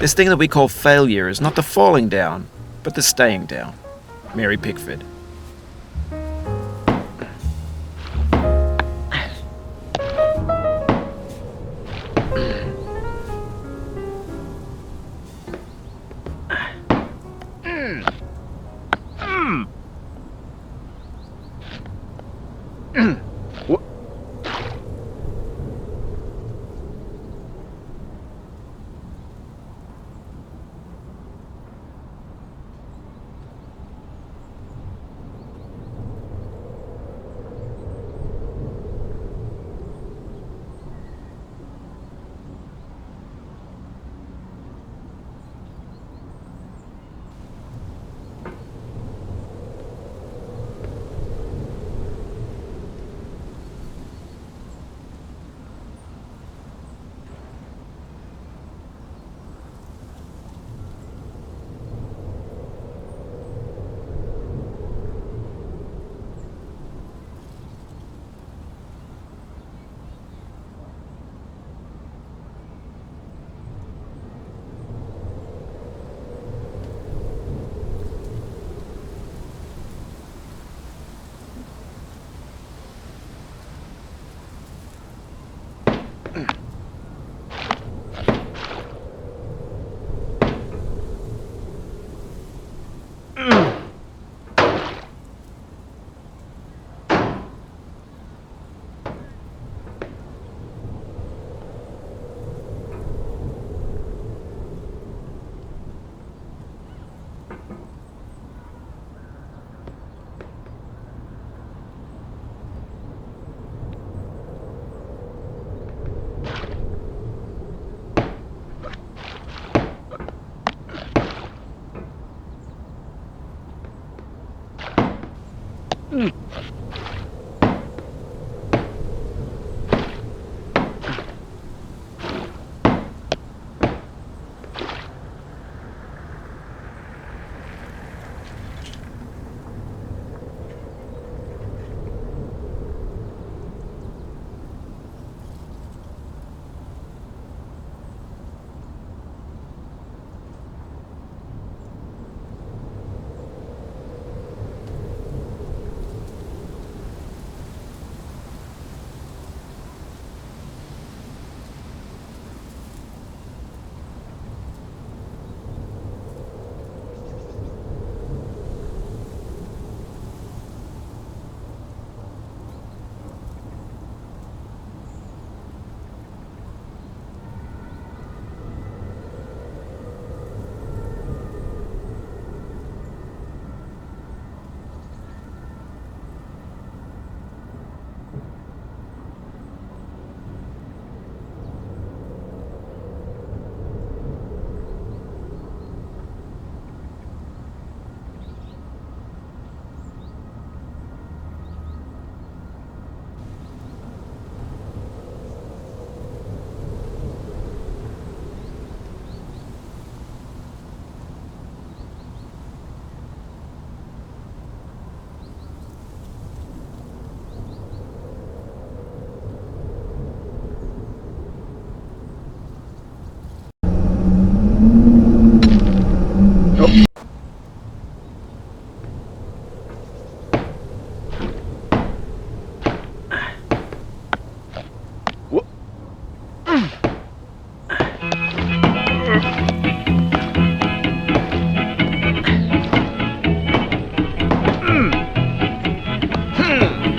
This thing that we call failure is not the falling down, but the staying down. Mary Pickford.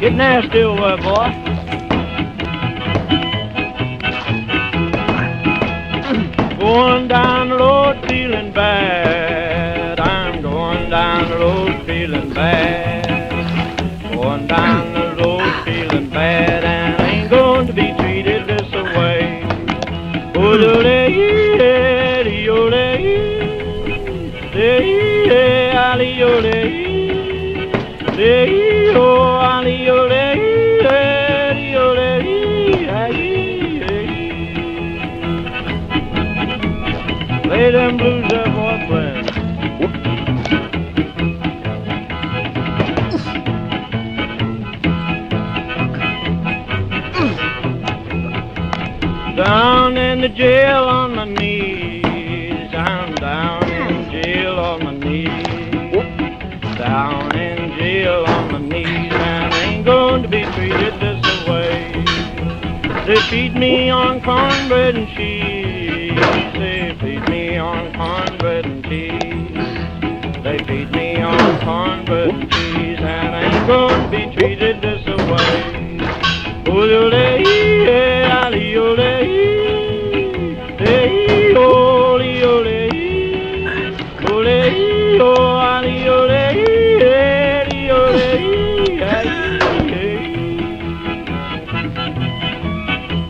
Get nasty over, boy. Going down the road feeling bad. I'm going down the road feeling bad. Going down the road feeling bad, and I ain't going to be treated this way. Oh, play them blues there, boyfriend. Down in the jail on my knees, They feed me on cornbread and cheese. They feed me on cornbread and cheese. They feed me on cornbread and cheese, and I ain't gonna be treated this way. Ole-ole, ali-ole, ole-ole, ole-ole, ali-ole,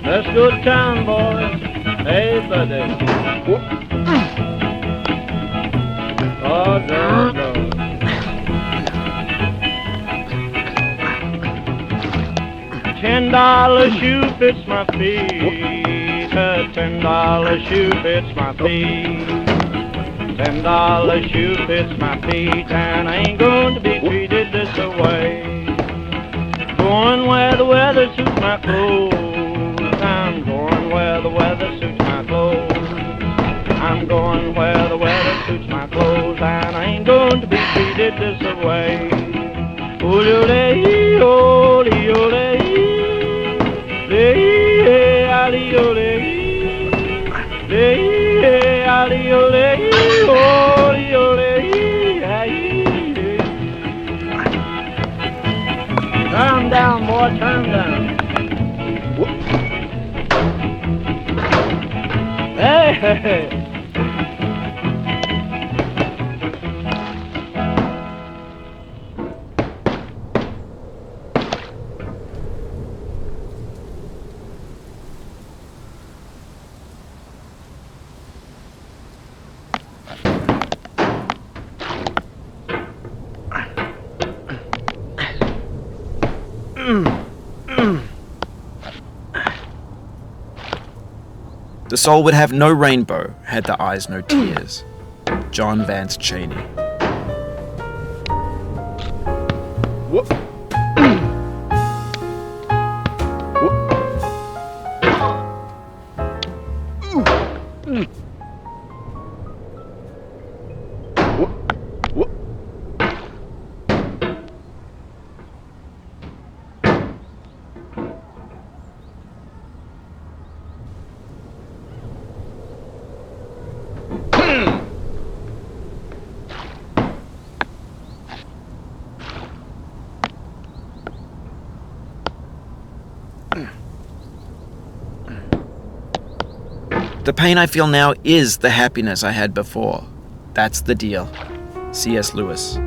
That's good time, boys. Hey, buddy. Oh, no. $10 shoe fits my feet. A $10 shoe fits my feet. $10 shoe fits my feet, and I ain't going to be treated this way. Going where the weather suits my clothes. I'm going where the weather suits my clothes. I'm going where the weather suits my clothes, and I ain't going to be treated this way. Ole-ole, ole-ole, le-ali-ole, le-ali-ole, ole-ole, turn down, boy, turn down. Hey! The soul would have no rainbow, had the eyes no tears. John Vance Cheney. The pain I feel now is the happiness I had before. That's the deal. C.S. Lewis.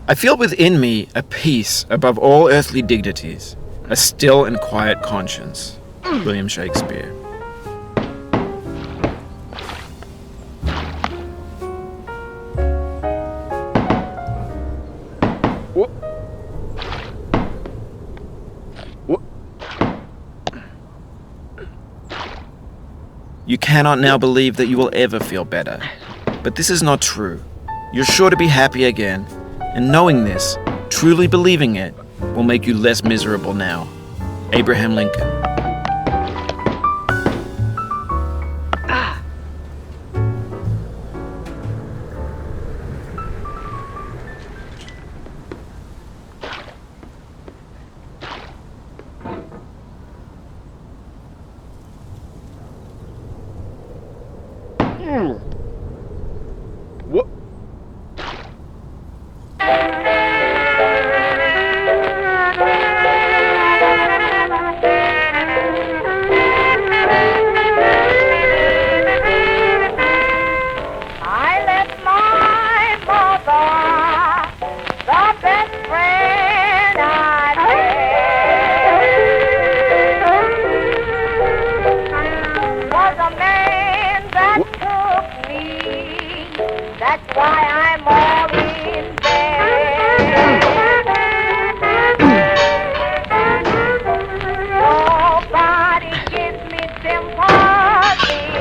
I feel within me a peace above all earthly dignities, a still and quiet conscience. William Shakespeare. You cannot now believe that you will ever feel better. But this is not true. You're sure to be happy again, and knowing this, truly believing it, will make you less miserable now. Abraham Lincoln. That's why I'm all in bed. Nobody gives me sympathy.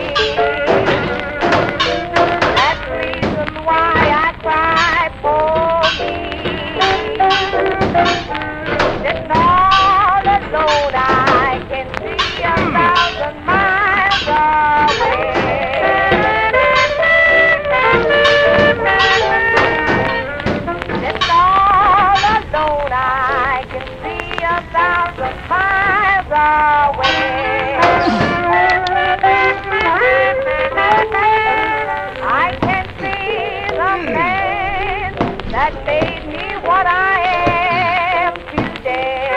That's the reason why I cry for me. Sitting all alone, I can see 1,000 miles away. I can see the man that made me what I am today.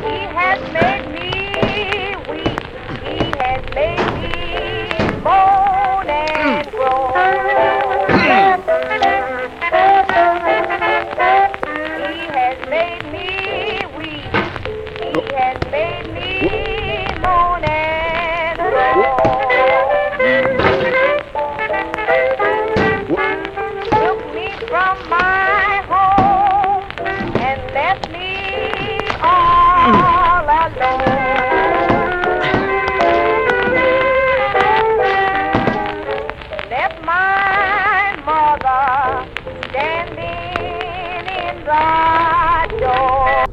He has made me weak. He has made me moan and groan. He has made me weak. He has made me moan and groan. Took me from my home and left me all alone. Left my mother standing in the door.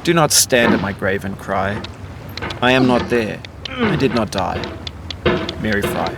Do not stand at my grave and cry. I am not there. I did not die. Mary Fry.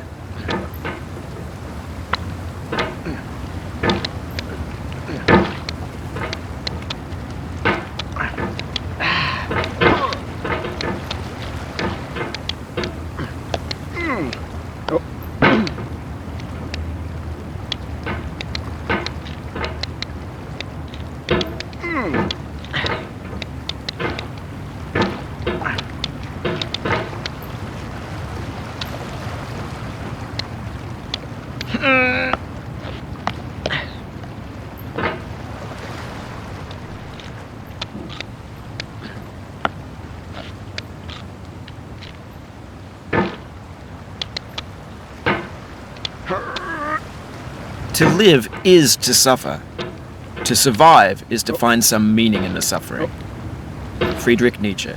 To live is to suffer. To survive is to find some meaning in the suffering. Friedrich Nietzsche.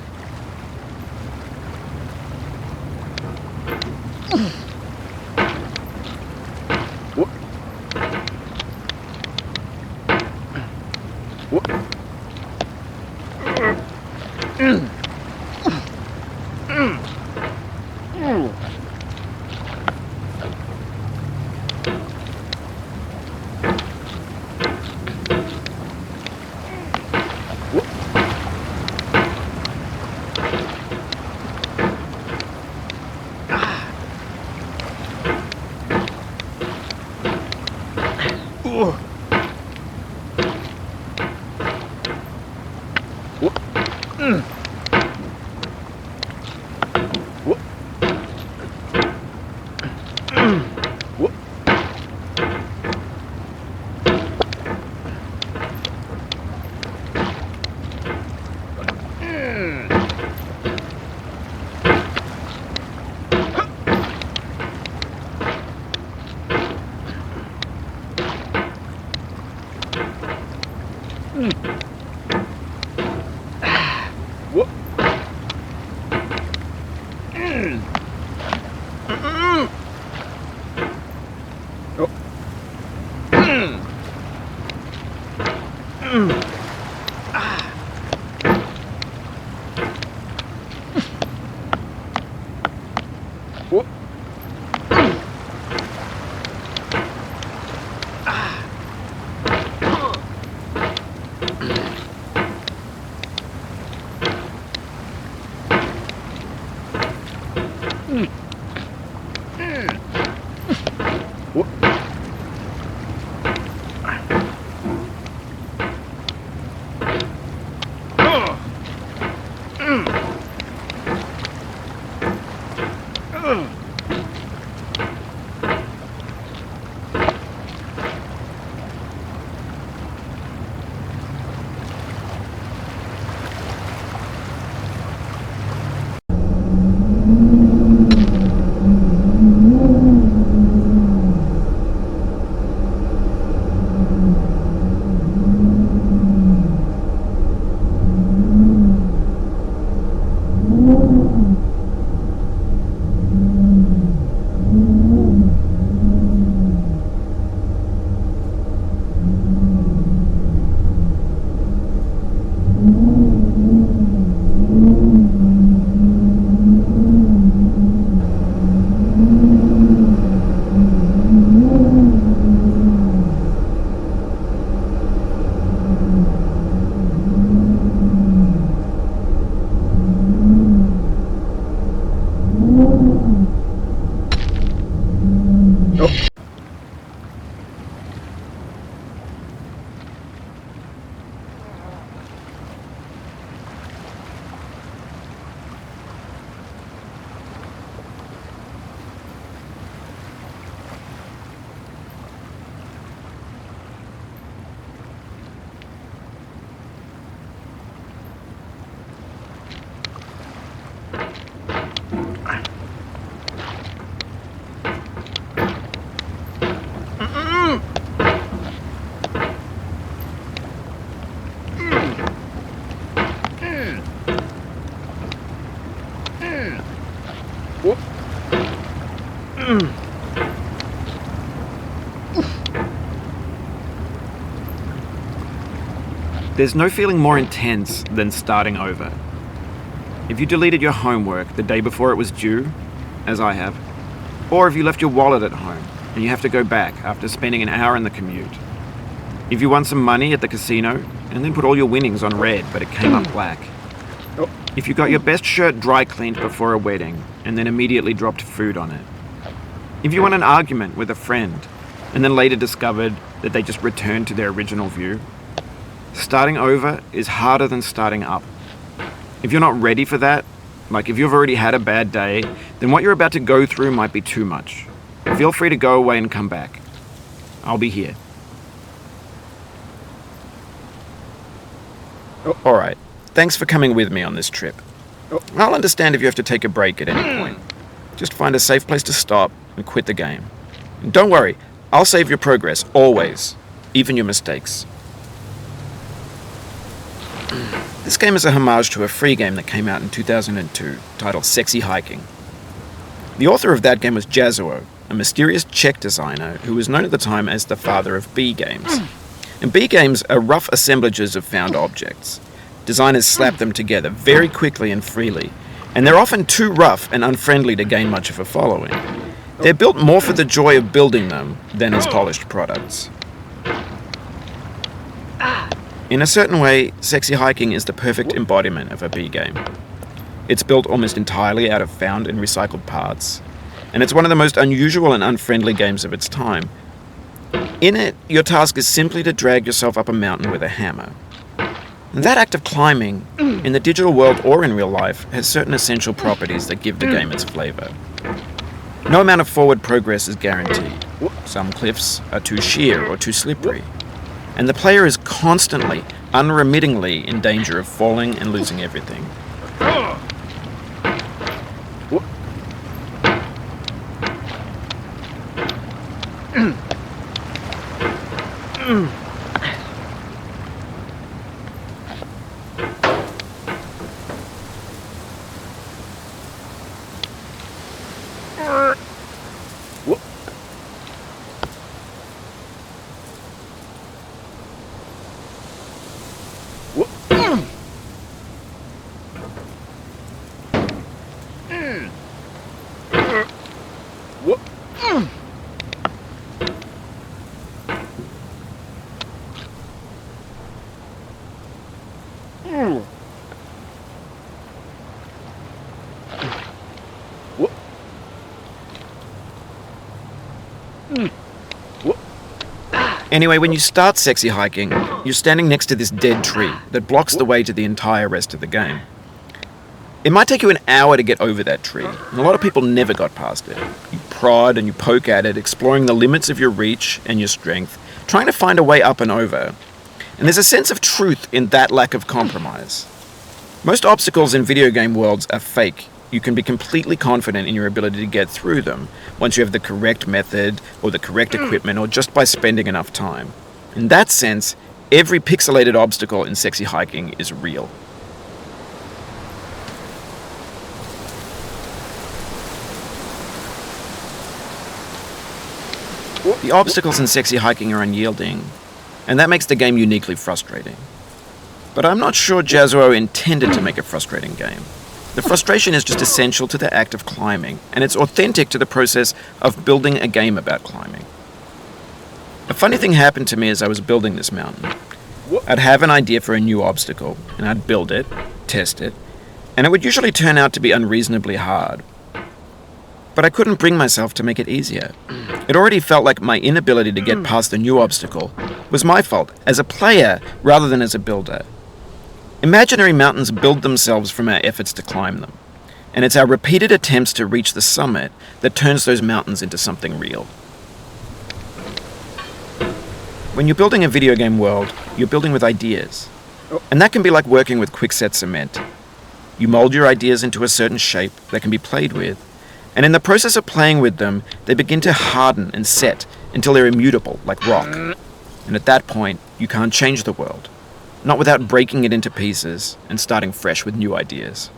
There's no feeling more intense than starting over. If you deleted your homework the day before it was due, as I have, or if you left your wallet at home and you have to go back after spending an hour in the commute. If you won some money at the casino and then put all your winnings on red but it came up black. If you got your best shirt dry cleaned before a wedding and then immediately dropped food on it. If you won an argument with a friend and then later discovered that they just returned to their original view. Starting over is harder than starting up. If you're not ready for that, like if you've already had a bad day, then what you're about to go through might be too much. Feel free to go away and come back. I'll be here. Alright, thanks for coming with me on this trip. I'll understand if you have to take a break at any point. Just find a safe place to stop and quit the game. And don't worry, I'll save your progress, always. Even your mistakes. This game is a homage to a free game that came out in 2002, titled Sexy Hiking. The author of that game was Jazuo, a mysterious Czech designer who was known at the time as the father of B games. And B games are rough assemblages of found objects. Designers slap them together very quickly and freely, and they're often too rough and unfriendly to gain much of a following. They're built more for the joy of building them than as polished products. In a certain way, Sexy Hiking is the perfect embodiment of a B game. It's built almost entirely out of found and recycled parts, and it's one of the most unusual and unfriendly games of its time. In it, your task is simply to drag yourself up a mountain with a hammer. And that act of climbing, in the digital world or in real life, has certain essential properties that give the game its flavor. No amount of forward progress is guaranteed. Some cliffs are too sheer or too slippery. And the player is constantly, unremittingly in danger of falling and losing everything. Anyway, when you start sexy hiking, you're standing next to this dead tree that blocks the way to the entire rest of the game. It might take you an hour to get over that tree, and a lot of people never got past it. You prod and you poke at it, exploring the limits of your reach and your strength, trying to find a way up and over. And there's a sense of truth in that lack of compromise. Most obstacles in video game worlds are fake. You can be completely confident in your ability to get through them once you have the correct method or the correct equipment or just by spending enough time. In that sense, every pixelated obstacle in sexy hiking is real. The obstacles in sexy hiking are unyielding, and that makes the game uniquely frustrating. But I'm not sure Jazzuo intended to make a frustrating game. The frustration is just essential to the act of climbing, and it's authentic to the process of building a game about climbing. A funny thing happened to me as I was building this mountain. I'd have an idea for a new obstacle, and I'd build it, test it, and it would usually turn out to be unreasonably hard. But I couldn't bring myself to make it easier. It already felt like my inability to get past the new obstacle was my fault as a player rather than as a builder. Imaginary mountains build themselves from our efforts to climb them, and it's our repeated attempts to reach the summit that turns those mountains into something real. When you're building a video game world, you're building with ideas, and that can be like working with quickset cement. You mold your ideas into a certain shape that can be played with, and in the process of playing with them, they begin to harden and set until they're immutable, like rock. And at that point, you can't change the world. Not without breaking it into pieces and starting fresh with new ideas.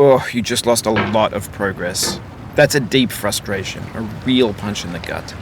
Oh, you just lost a lot of progress. That's a deep frustration, a real punch in the gut.